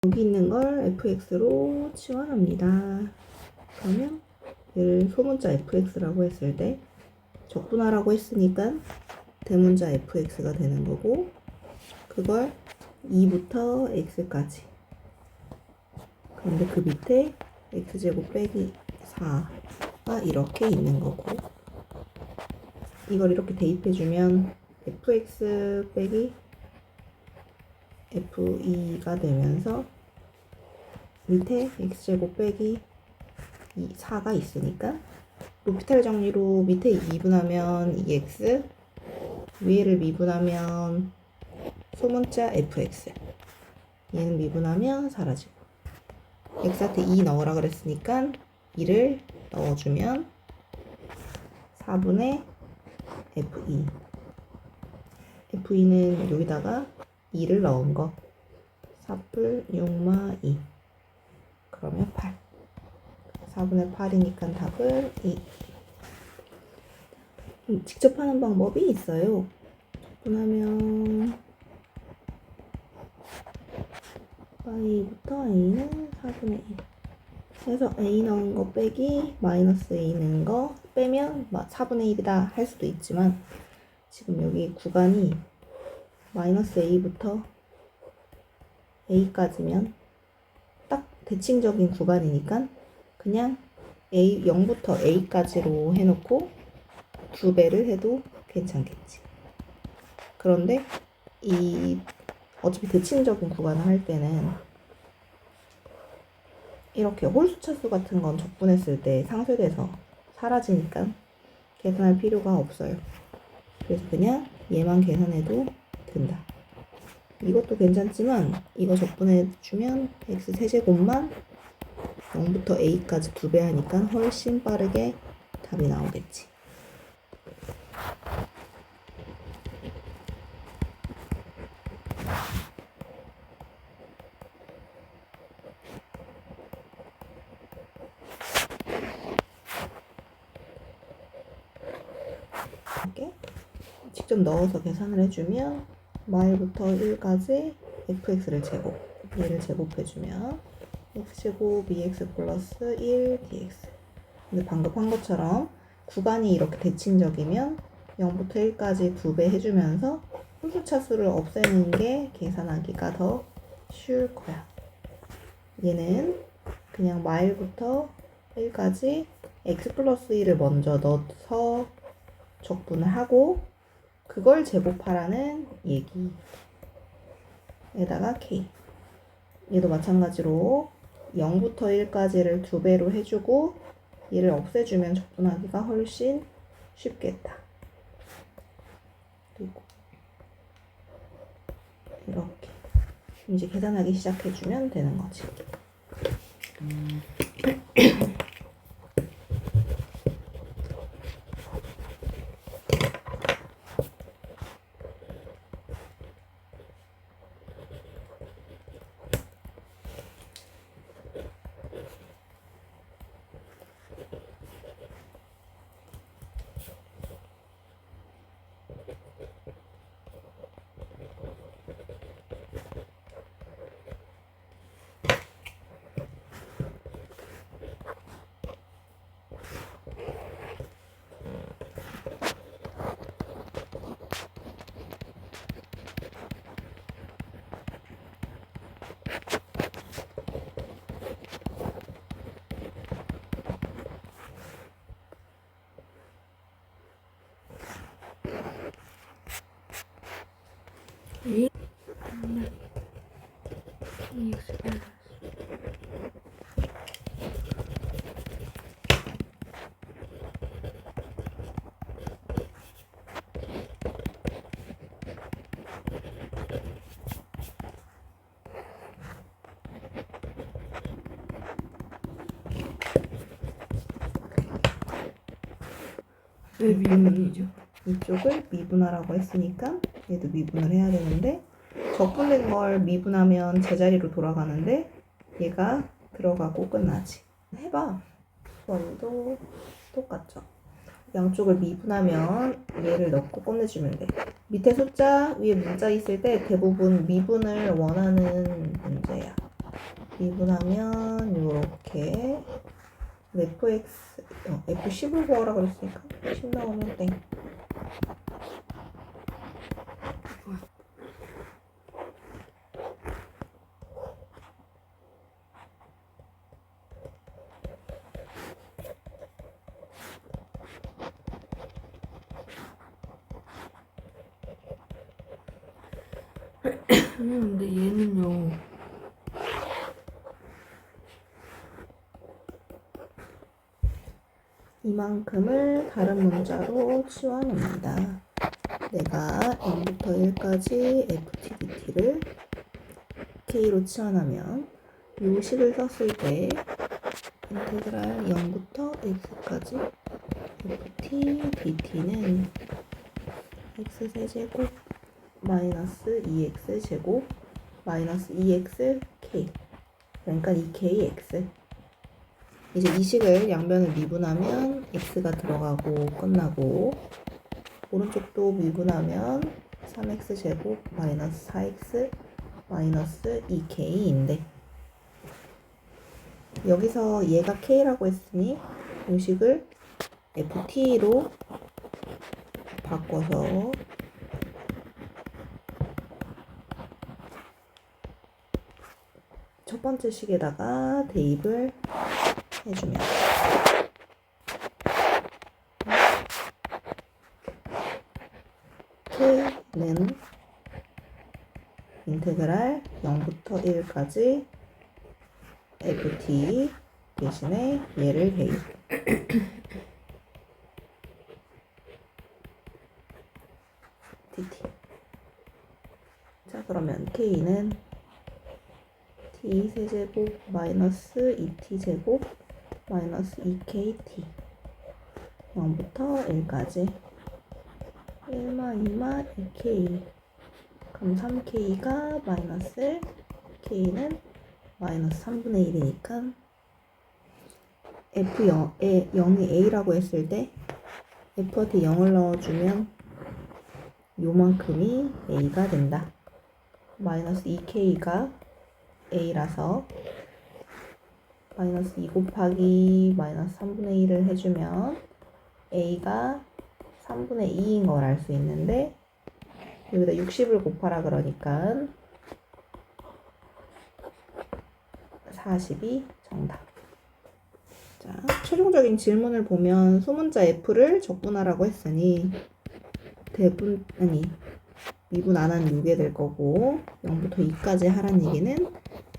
여기 있는 걸 fx로 치환합니다. 그러면 얘를 소문자 fx라고 했을 때 적분하라고 했으니까 대문자 fx가 되는 거고, 그걸 2부터 x까지, 그런데 그 밑에 x제곱 빼기 4가 이렇게 있는 거고, 이걸 이렇게 대입해주면 fx 빼기 f2가 되면서 밑에 x제곱 빼기 4가 있으니까 로피탈 정리로 밑에 2분하면 2x, 위에를 미분하면 소문자 fx, 얘는 미분하면 사라지고, x한테 2 넣으라 그랬으니까 2를 넣어주면 4분의 f2, f2는 여기다가 2를 넣은 거 4풀 6마 2, 그러면 8, 4분의 8이니까 답은 2. 직접 하는 방법이 있어요. 적분하면 y부터 a는 4분의 1, 그래서 a 넣은 거 빼기 마이너스 a 넣은 거 빼면 4분의 1이다 할 수도 있지만, 지금 여기 구간이 마이너스 a부터 a까지면 딱 대칭적인 구간이니까 그냥 0부터 a까지로 해놓고 2배를 해도 괜찮겠지. 그런데 어차피 대칭적인 구간을 할 때는 이렇게 홀수차수 같은 건 적분했을 때 상쇄돼서 사라지니까 계산할 필요가 없어요. 그래서 그냥 얘만 계산해도 된다. 이것도 괜찮지만 이거 적분해주면 x 세제곱만 0부터 a까지 2배 하니까 훨씬 빠르게 답이 나오겠지. 이렇게 직접 넣어서 계산을 해주면 마일부터 1까지 fx를 제곱, 얘를 제곱해주면 x제곱 2x 플러스 1 dx. 근데 방금 한 것처럼 구간이 이렇게 대칭적이면 0부터 1까지 2배 해주면서 홀수차수를 없애는 게 계산하기가 더 쉬울 거야. 얘는 그냥 마일부터 1까지 x 플러스 1을 먼저 넣어서 적분을 하고 그걸 제곱하라는 얘기에다가 k. 얘도 마찬가지로 0부터 1까지를 2배로 해주고 얘를 없애주면 적분하기가 훨씬 쉽겠다. 그리고 이렇게 이제 계산하기 시작해주면 되는 거지. 왜 미분이죠? 이쪽을 미분하라고 했으니까 얘도 미분을 해야 되는데, 적분된 걸 미분하면 제자리로 돌아가는데 얘가 들어가고 끝나지. 해봐. 수원도 똑같죠. 양쪽을 미분하면 얘를 넣고 끝내주면 돼. 밑에 숫자, 위에 문자 있을 때 대부분 미분을 원하는 문제야. 미분하면 요렇게 fx f10을 구하라 그랬으니까 10 나오면 땡. 근데 얘는요. 이만큼을 다른 문자로 치환합니다. 내가 0부터 1까지 ftdt를 k로 치환하면 요 식을 썼을 때 인테그랄 0부터 x까지 ft dt는 x세제곱 마이너스 2x 제곱 마이너스 2x k, 그러니까 2k x. 이제 이 식을 양변을 미분하면 x가 들어가고 끝나고, 오른쪽도 미분하면 3x 제곱 마이너스 4x 마이너스 2k인데, 여기서 얘가 k라고 했으니 이 식을 ft로 바꿔서 첫 번째 식에다가 대입을 해주면 k는 인테그랄 0부터 1까지 ft 대신에 얘를 대입. dt. 자, 그러면 k는 t 세제곱 마이너스 2t 제곱 마이너스 2kt 0부터 1까지 1마 2마 2k. 그럼 3k가 마이너스 k는 마이너스 3분의 1이니까 f0에 0이 a라고 했을 때 f한테 0을 넣어주면 요만큼이 a가 된다. 마이너스 2k가 a라서 마이너스 2 곱하기 마이너스 3분의 1을 해주면 a가 3분의 2인 걸 알 수 있는데, 여기다 60을 곱하라 그러니까 40이 정답. 자, 최종적인 질문을 보면 소문자 f를 적분하라고 했으니 미분 안 하는 6이 될 거고, 0부터 2까지 하란 얘기는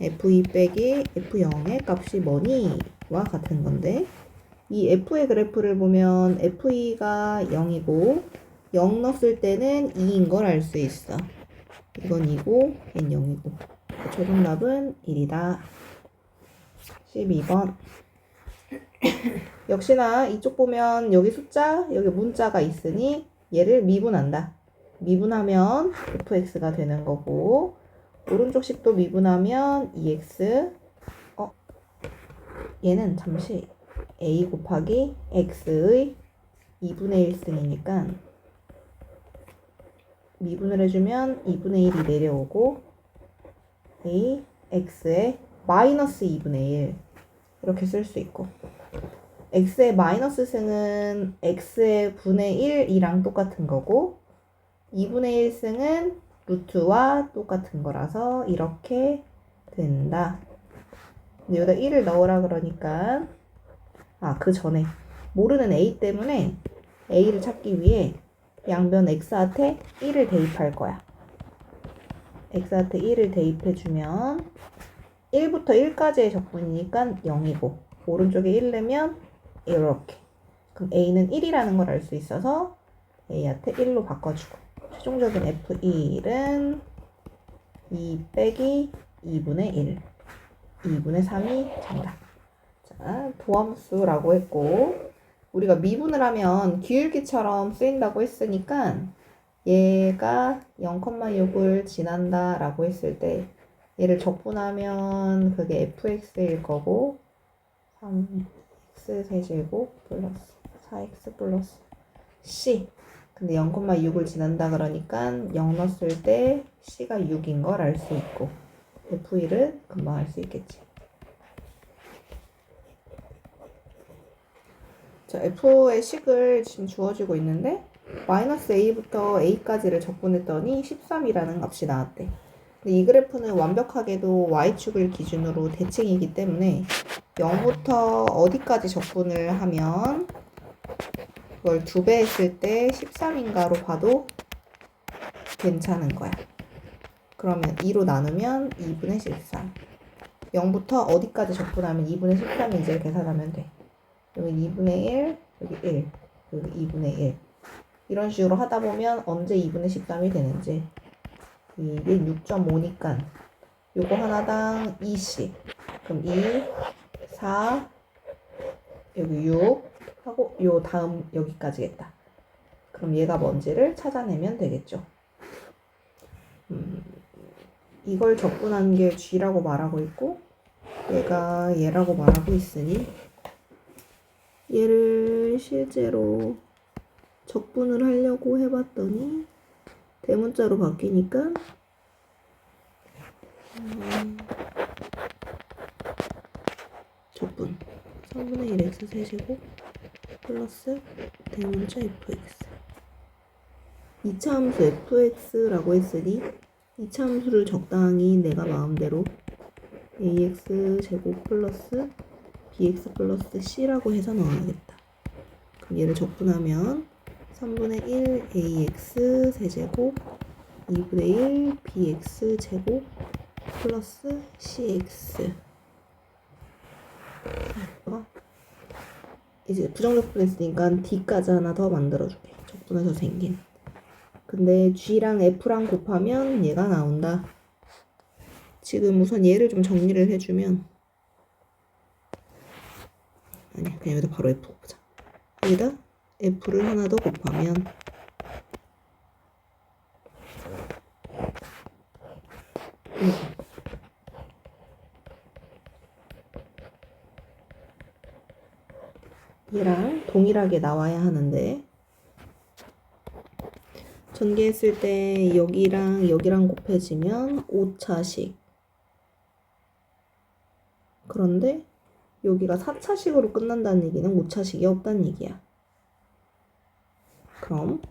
f2 빼기 f0의 값이 뭐니? 와 같은 건데, 이 f의 그래프를 보면 f2가 0이고 0 넣었을 때는 2인 걸 알 수 있어. 이건 2고 얘는 0이고 정답은 1이다. 12번. 역시나 이쪽 보면 여기 숫자, 여기 문자가 있으니 얘를 미분한다. 미분하면 fx가 되는 거고, 오른쪽 식도 미분하면 2x. 얘는 잠시 a 곱하기 x의 2분의 1승이니까 미분을 해주면 2분의 1이 내려오고 a x의 마이너스 2분의 1 이렇게 쓸 수 있고, x의 마이너스 승은 x의 분의 1이랑 똑같은 거고 2분의 1승은 루트와 똑같은 거라서 이렇게 된다. 근데 여기다 1을 넣으라 그러니까 그 전에 모르는 a 때문에 a를 찾기 위해 양변 x한테 1을 대입할 거야. x한테 1을 대입해주면 1부터 1까지의 적분이니까 0이고 오른쪽에 1 내면 이렇게. 그럼 a는 1이라는 걸 알 수 있어서 a한테 1로 바꿔주고, 최종적인 f1은 2 빼기 2분의 1 2분의 3이 정답. 자, 도함수라고 했고, 우리가 미분을 하면 기울기처럼 쓰인다고 했으니까 얘가 0,6을 지난다 라고 했을 때 얘를 적분하면 그게 fx일 거고 3x 세제곱 플러스 4x 플러스 c. 근데 0,6을 지난다 그러니까 0 넣었을 때 c가 6인 걸 알 수 있고 f1은 금방 알 수 있겠지. 자, f의 식을 지금 주어지고 있는데 마이너스 a부터 a까지를 적분했더니 13이라는 값이 나왔대. 근데 이 그래프는 완벽하게도 y축을 기준으로 대칭이기 때문에 0부터 어디까지 적분을 하면 그걸 2배 했을 때 13인가로 봐도 괜찮은 거야. 그러면 2로 나누면 2분의 13. 0부터 어디까지 적분하면 2분의 13인지를 계산하면 돼. 여기 2분의 1, 여기 1, 여기 2분의 1. 이런 식으로 하다 보면 언제 2분의 13이 되는지. 이게 6.5니까 요거 하나당 2씩. 그럼 2, 4, 여기 6 하고 요 다음 여기까지겠다. 그럼 얘가 뭔지를 찾아내면 되겠죠. 이걸 적분한 게 G라고 말하고 있고 얘가 얘라고 말하고 있으니 얘를 실제로 적분을 하려고 해봤더니 대문자로 바뀌니까 적분 3분의 1x 세제곱 플러스 대문자 fx 2차 함수 fx라고 했으니 2차 함수를 적당히 내가 마음대로 ax 제곱 플러스 bx 플러스 c라고 해서 넣어야겠다. 그럼 얘를 적분하면 3분의 1 ax 세제곱 2분의 1 bx 제곱 플러스 cx. 이제 부정적분했으니까 d까지 하나 더 만들어줄게. 적분해서 생긴. 근데 g랑 f랑 곱하면 얘가 나온다. 지금 우선 얘를 좀 정리를 해주면 아니야, 그냥 여기다 바로 f 곱하자. 여기다 f를 하나 더 곱하면 얘랑 동일하게 나와야 하는데 전개했을 때 여기랑 여기랑 곱해지면 5차식. 그런데 여기가 4차식으로 끝난다는 얘기는 5차식이 없다는 얘기야. 그럼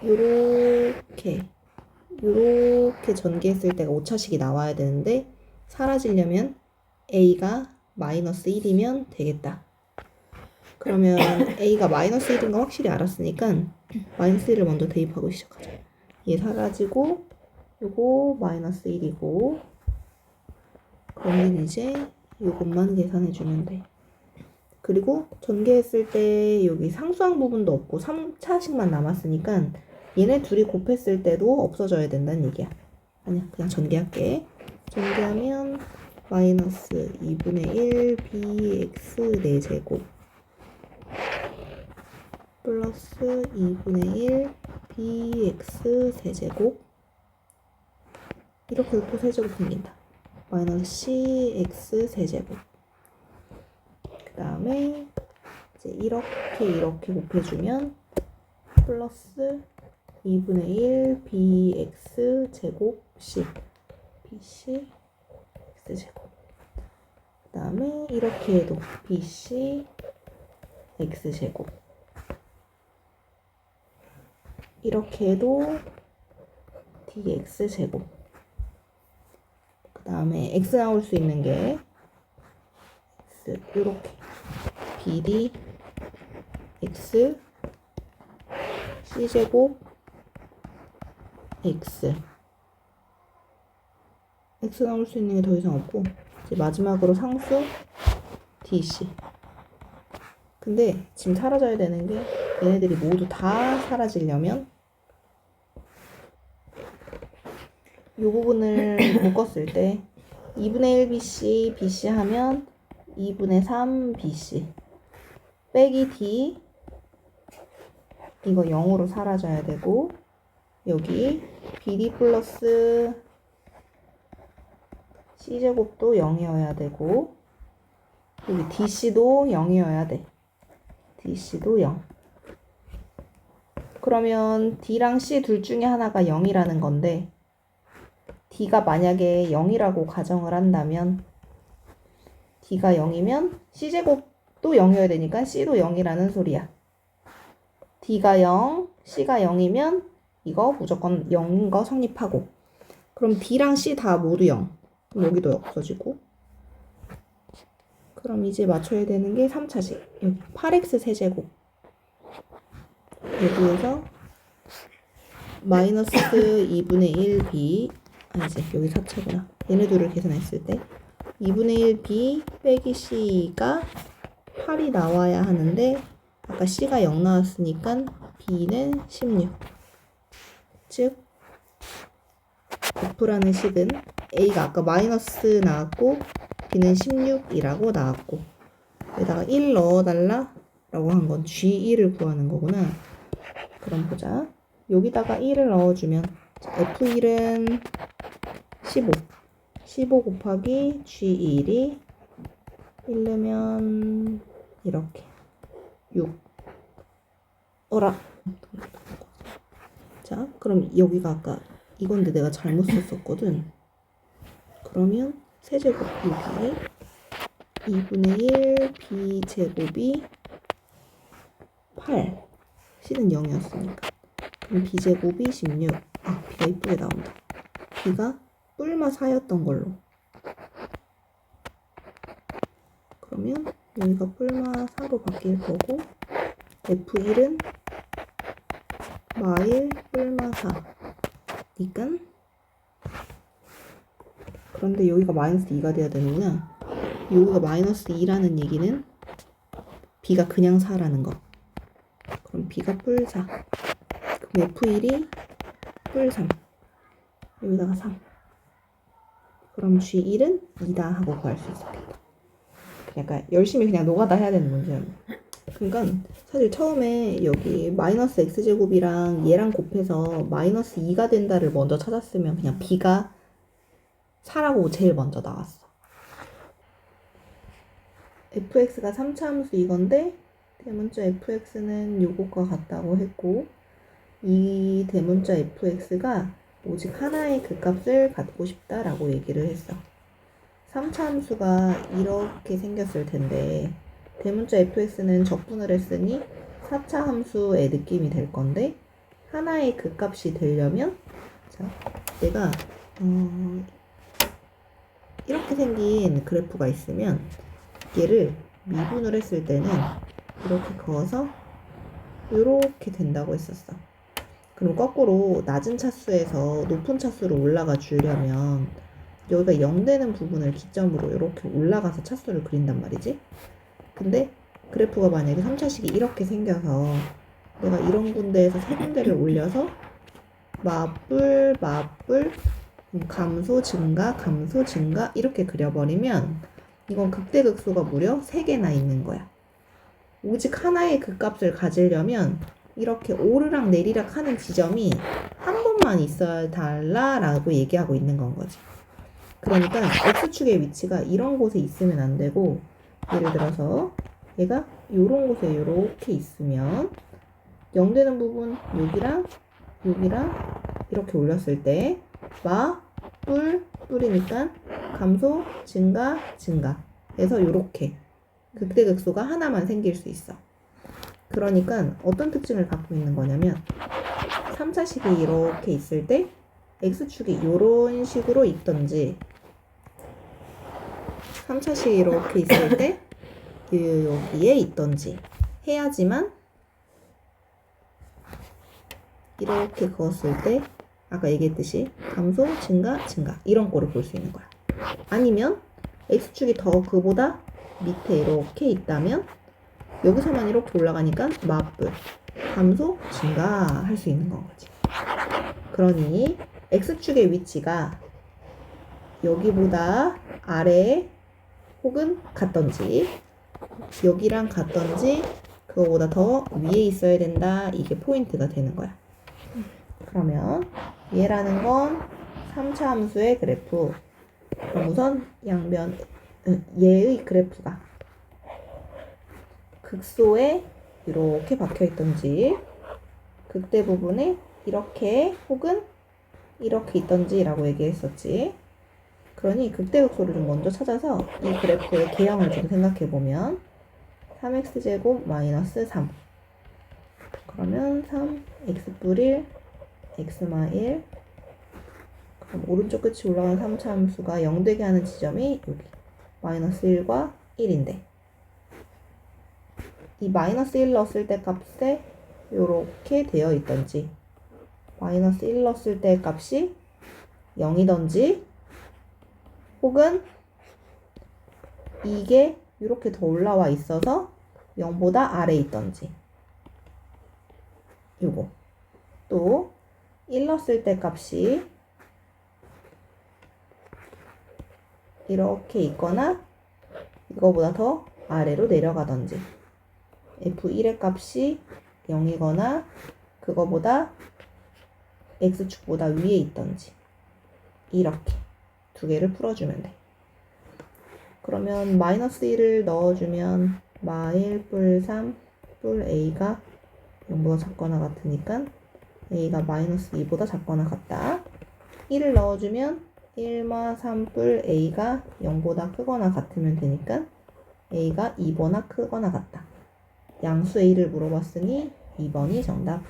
요렇게 전개했을 때가 5차식이 나와야 되는데 사라지려면 a가 마이너스 1이면 되겠다. 그러면 a가 마이너스 1인 거 확실히 알았으니까 마이너스 1을 먼저 대입하고 시작하자. 얘 사라지고 요거 마이너스 1이고 그러면 이제 요것만 계산해주면 돼. 그리고 전개했을 때 여기 상수항 부분도 없고 3차식만 남았으니까 얘네 둘이 곱했을 때도 없어져야 된다는 얘기야. 아니야, 그냥 전개할게. 전개하면 마이너스 2분의 1 bx 4제곱 플러스 2분의 1 bx 세제곱 이렇게 또 세제곱 생긴다. 마이너스 cx 세제곱 그 다음에 이제 이렇게 곱해주면 플러스 2분의 1 bx 제곱 c bc x제곱 그 다음에 이렇게 해도 bc x제곱 이렇게 해도 dx제곱 그 다음에 x 나올 수 있는 게 x 이렇게 bd x c제곱 x 나올 수 있는 게 더 이상 없고 이제 마지막으로 상수 dc. 근데 지금 사라져야 되는 게 얘네들이 모두 다 사라지려면 이 부분을 묶었을 때 2분의 1 bc bc 하면 2분의 3 bc 빼기 d 이거 0으로 사라져야 되고 여기 bd 플러스 c제곱도 0이어야 되고 여기 dc도 0이어야 돼. dc도 0. 그러면 d랑 c 둘 중에 하나가 0이라는 건데 d가 만약에 0이라고 가정을 한다면 d가 0이면 c제곱도 또 0이어야 되니까 C도 0이라는 소리야. D가 0, C가 0이면 이거 무조건 0인 거 성립하고. 그럼 D랑 C 다 모두 0. 그럼 여기도 없어지고. 그럼 이제 맞춰야 되는 게 3차식. 여기 8x 세제곱. 여기에서 마이너스 2분의 1b, 아니지, 여기 4차구나. 얘네 둘을 계산했을 때 2분의 1b 빼기 c가 8이 나와야 하는데 아까 c가 0 나왔으니까 b는 16. 즉 f라는 식은 a가 아까 마이너스 나왔고 b는 16이라고 나왔고, 여기다가 1 넣어달라 라고 한 건 G1을 구하는 거구나. 그럼 보자. 여기다가 1을 넣어주면 F1은 15. 15 곱하기 G1이 1 넣으면 이렇게 6. 어라. 자, 그럼 여기가 아까 이건데 내가 잘못 썼었거든. 그러면 세제곱 6이 2분의 1 b제곱이 8. c는 0이었으니까. 그럼 b제곱이 16. 아, b가 이쁘게 나온다. b가 뿔마 4였던 걸로. 그러면 여기가 뿔마 4로 바뀔 거고, f1은 마일 뿔마 4. 니까 그런데 여기가 마이너스 2가 돼야 되는구나. 여기가 마이너스 2라는 얘기는 b가 그냥 4라는 거. 그럼 b가 뿔 4. 그럼 f1이 뿔 3. 여기다가 3. 그럼 g1은 2다 하고 구할 수 있었겠다. 약간 열심히 그냥 노가다 해야 되는 문제였네. 그러니까 사실 처음에 여기 마이너스 x제곱이랑 얘랑 곱해서 마이너스 2가 된다를 먼저 찾았으면 그냥 b가 4라고 제일 먼저 나왔어. fx가 3차 함수 이건데 대문자 fx는 요것과 같다고 했고, 이 대문자 fx가 오직 하나의 극값을 갖고 싶다라고 얘기를 했어. 3차 함수가 이렇게 생겼을 텐데 대문자 fx는 적분을 했으니 4차 함수의 느낌이 될 건데, 하나의 극값이 되려면, 자, 내가 이렇게 생긴 그래프가 있으면 얘를 미분을 했을 때는 이렇게 그어서 이렇게 된다고 했었어. 그럼 거꾸로 낮은 차수에서 높은 차수로 올라가 주려면 여기가 0 되는 부분을 기점으로 이렇게 올라가서 차수를 그린단 말이지. 근데 그래프가 만약에 3차식이 이렇게 생겨서 내가 이런 군데에서 세 군데를 올려서 맞불, 감소, 증가 이렇게 그려버리면 이건 극대극소가 무려 3개나 있는 거야. 오직 하나의 극값을 가지려면 이렇게 오르락 내리락 하는 지점이 한 번만 있어야 달라라고 얘기하고 있는 건 거지. 그러니까 x축의 위치가 이런 곳에 있으면 안 되고, 예를 들어서 얘가 요런 곳에 이렇게 있으면 0 되는 부분 여기랑 이렇게 올렸을 때 뿔이니까 감소, 증가 해서 요렇게 극대극소가 하나만 생길 수 있어. 그러니까 어떤 특징을 갖고 있는 거냐면 3차식이 이렇게 있을 때 x축이 요런 식으로 있던지, 3차식이 이렇게 있을 때 여기에 있던지 해야지만 이렇게 그었을 때 아까 얘기했듯이 감소, 증가 이런 꼴을 볼 수 있는 거야. 아니면 x축이 더 그보다 밑에 이렇게 있다면 여기서만 이렇게 올라가니까 맞불, 감소, 증가 할 수 있는 건 거지. 그러니 x축의 위치가 여기보다 아래 혹은 같던지, 여기랑 같던지 그거보다 더 위에 있어야 된다. 이게 포인트가 되는 거야. 그러면 얘라는 건 3차 함수의 그래프. 그럼 우선 양변 얘의 그래프가 극소에 이렇게 박혀 있던지, 극대 부분에 이렇게 혹은 이렇게 있던지 라고 얘기했었지. 그러니 극대극소를 좀 먼저 찾아서 이 그래프의 개형을 좀 생각해 보면, 3x제곱 마이너스 3. 그러면 3x 1 x마 1. 그럼 오른쪽 끝이 올라가는 3차함수가 0 되게 하는 지점이 여기 마이너스 1과 1인데 이 마이너스 1 넣었을 때 값에 이렇게 되어 있던지 마이너스 1 넣었을 때 값이 0이던지 혹은 이게 이렇게 더 올라와 있어서 0보다 아래에 있던지 요거 또 1 넣었을 때 값이 이렇게 있거나 이거보다 더 아래로 내려가던지 f1의 값이 0이거나 그거보다 x축보다 위에 있던지 이렇게 두 개를 풀어주면 돼. 그러면 마이너스 1을 넣어주면 마1 뿔 3 뿔 a가 0보다 작거나 같으니까 a가 마이너스 2보다 작거나 같다. 1을 넣어주면 1마 3 뿔 a가 0보다 크거나 같으면 되니까 a가 2보다 크거나 같다. 양수 a를 물어봤으니 2번이 정답.